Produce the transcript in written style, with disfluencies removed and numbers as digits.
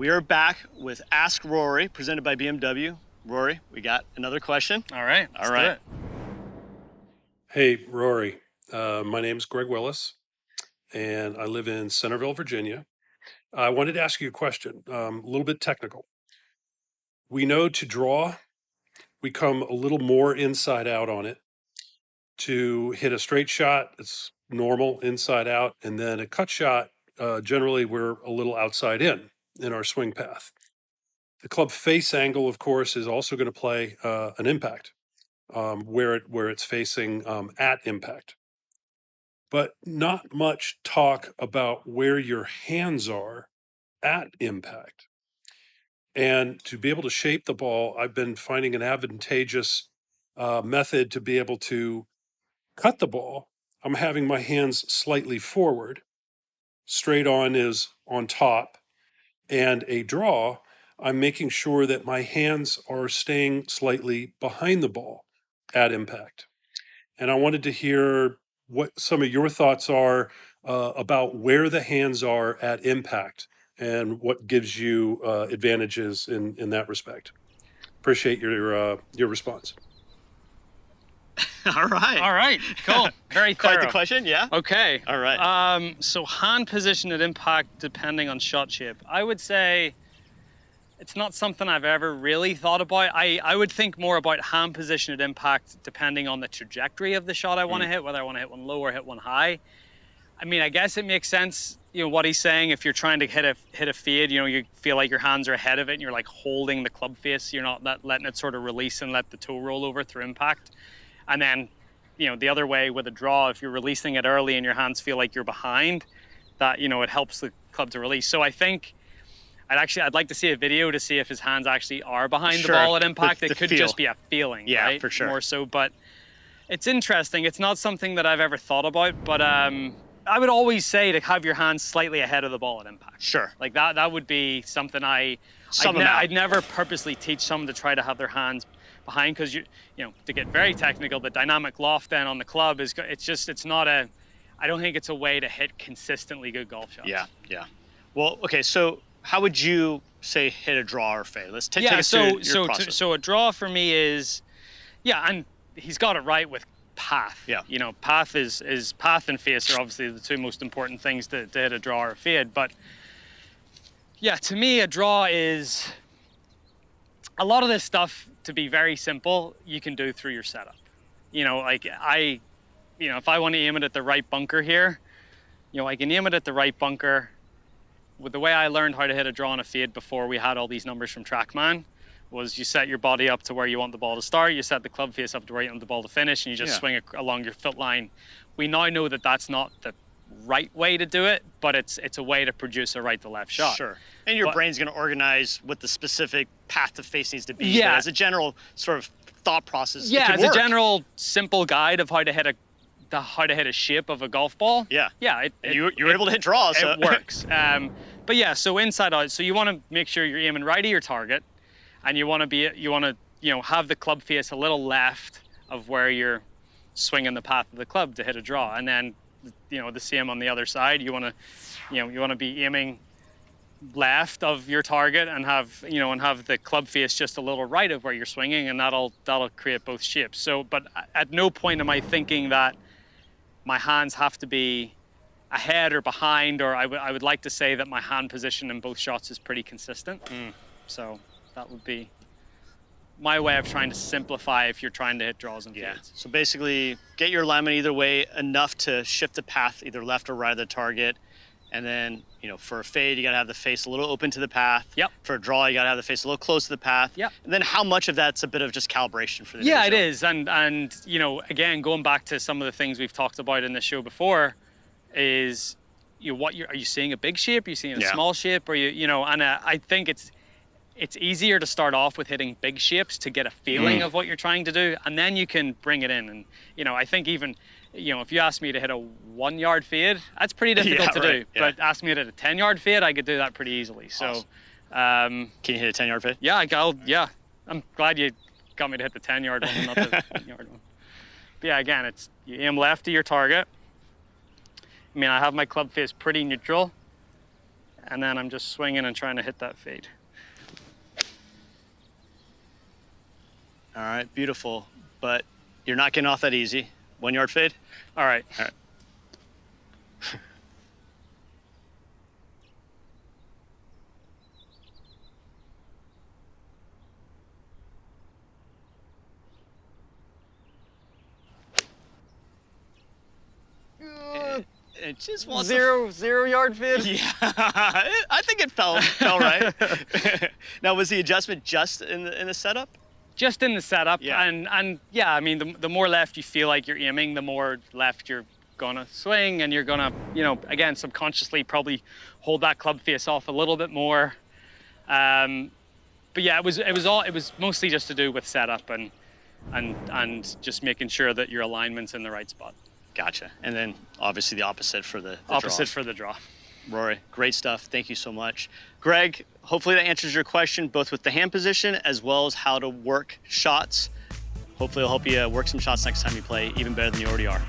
We are back with Ask Rory, presented by BMW. Rory, we got another question. All right. Let's do it. Hey, Rory. My name's Greg Willis, and I live in Centerville, Virginia. I wanted to ask you a question, a little bit technical. We know to draw, we come a little more inside out on it. To hit a straight shot, it's normal inside out, and then a cut shot, generally we're a little outside in our swing path. The club face angle, of course, is also going to play an impact where it's facing at impact. But not much talk about where your hands are at impact. And to be able to shape the ball, I've been finding an advantageous method to be able to cut the ball. I'm having my hands slightly forward, straight on is on top, and a draw, I'm making sure that my hands are staying slightly behind the ball at impact. And I wanted to hear what some of your thoughts are about where the hands are at impact and what gives you advantages in that respect. Appreciate your response. All right. All right. Cool. Very thorough. Quite the question, yeah? Okay. All right. So hand position at impact depending on shot shape. I would say it's not something I've ever really thought about. I would think more about hand position at impact depending on the trajectory of the shot I want to hit, whether I want to hit one low or hit one high. I mean, I guess it makes sense, what he's saying. If you're trying to hit a fade, you feel like your hands are ahead of it and you're like holding the club face. You're not letting it sort of release and let the toe roll over through impact. And then, the other way with a draw, if you're releasing it early and your hands feel like you're behind, that, it helps the club to release. So I think I'd like to see a video to see if his hands actually are behind the ball at impact. It could just be a feeling, yeah, right? For sure. More so, but it's interesting. It's not something that I've ever thought about, but I would always say to have your hands slightly ahead of the ball at impact. Sure. Like that would be something I'd never purposely teach someone to try to have their hands behind, because to get very technical, the dynamic loft then on the club I don't think it's a way to hit consistently good golf shots. Yeah. Well, okay, so how would you say hit a draw or fade? Let's take us through your process. So a draw for me is, and he's got it right with path. Yeah. Path is path and face are obviously the two most important things to hit a draw or a fade. But yeah, to me, a draw is a lot of this stuff, to be very simple, you can do through your setup. Like if I want to aim it at the right bunker here, I can aim it at the right bunker. With the way I learned how to hit a draw and a fade before we had all these numbers from TrackMan, was you set your body up to where you want the ball to start, you set the club face up to where you want the ball to finish, and you just swing it along your foot line. We now know that that's not the right way to do it, but it's a way to produce a right to left shot. Sure. And your brain's going to organize what the specific path to face needs to be. Yeah. But as a general sort of thought process, yeah, it can as work. a general simple guide of how to hit a shape of a golf ball. Yeah. Yeah. You were able to hit draws. So. It works. But yeah, so inside out. So you want to make sure you're aiming right at your target, and you want to have the club face a little left of where you're swinging the path of the club to hit a draw, and then the same on the other side. You want to be aiming left of your target and have the club face just a little right of where you're swinging, and that'll create both shapes. So, but at no point am I thinking that my hands have to be ahead or behind, or I would like to say that my hand position in both shots is pretty consistent. So that would be my way of trying to simplify if you're trying to hit draws and fades. So basically, get your alignment either way enough to shift the path either left or right of the target. And then, for a fade, you got to have the face a little open to the path. Yep. For a draw, you got to have the face a little close to the path. Yep. And then how much of that's a bit of just calibration for the Yeah, individual? it is. And again, going back to some of the things we've talked about in the show before, is are you seeing a big shape? Are you seeing a small shape? Or and I think it's easier to start off with hitting big shapes to get a feeling of what you're trying to do, and then you can bring it in. And I think even if you ask me to hit a 1 yard fade, that's pretty difficult to do. Yeah. But ask me to hit a 10 yard fade, I could do that pretty easily. So can you hit a 10 yard fade? Yeah, I'm glad you got me to hit the 10 yard one and not the 1 yard one. But yeah, again, you aim left to your target. I mean, I have my club face pretty neutral. and then I'm just swinging and trying to hit that fade. All right, beautiful. But you're not getting off that easy. 1 yard fade? All right. All right. It just wants Zero yard fade? Yeah, I think it fell right. Now, was the adjustment just in the setup? Just in the setup, Yeah. and yeah, I mean, the more left you feel like you're aiming, the more left you're gonna swing, and you're gonna, you know, again, subconsciously probably hold that club face off a little bit more. But yeah, it was mostly just to do with setup and just making sure that your alignment's in the right spot. Gotcha. And then obviously the opposite for the Opposite draw. for the draw. Rory, great stuff. Thank you so much. Greg, hopefully that answers your question, both with the hand position as well as how to work shots. Hopefully it'll help you work some shots next time you play even better than you already are.